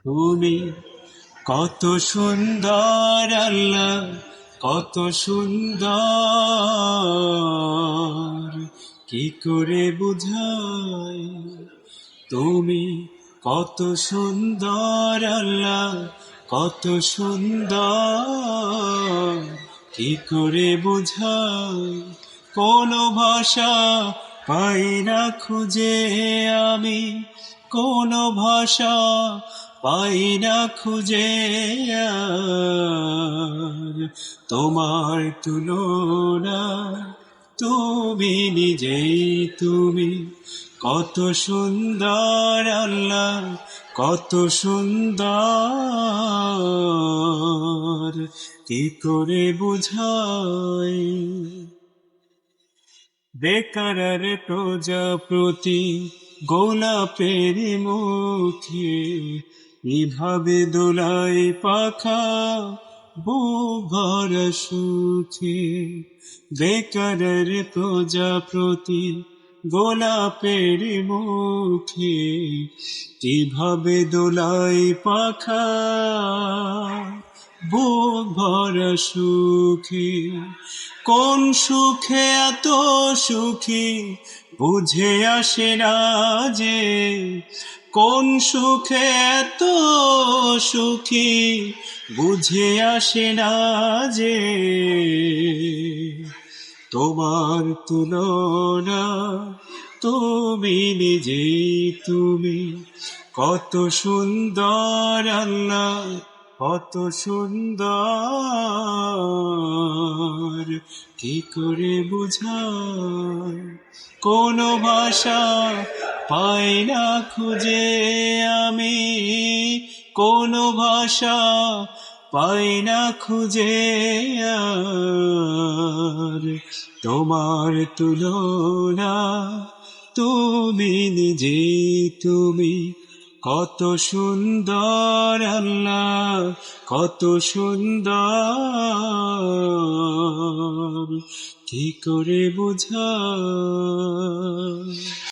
তুমি কত সুন্দর আল্লাহ, কত সুন্দর, কি করে বুঝাই? তুমি কত সুন্দর আল্লাহ, কত সুন্দর, কি করে বুঝাই? কোনো ভাষা পাই না খুঁজে আমি, কোনো ভাষা পাই না খুঁজে আর তোমার তুলনা তুমি নিজেই। তুমি কত সুন্দর আল্লাহ, কত সুন্দর, কি করে বুঝাই? বেকার প্রজাপতি গোলাপের মুখে এভাবে দোলাই পাখা বুক ভরা সুখে। বেকার প্রজাপতি গোলাপের মুখে কিভাবে দোলাই পাখা বুক ভরা সুখে। কোন সুখে এত সুখী বুঝে আসে না যে, কোন সুখে এত সুখী বুঝে আসে না যে, তোমার তুলনা তুমি নিজেই। তুমি কত সুন্দর আল্লাহ, কত সুন্দর, কি করে বুঝাই? কোনো ভাষা পাই না খুঁজে আমি, কোনো ভাষা পাই না খুঁজে আর তোমার তুলনা তুমি নিজেই। তুমি কত সুন্দর আল্লাহ, কত সুন্দর, কি করে বুঝাই?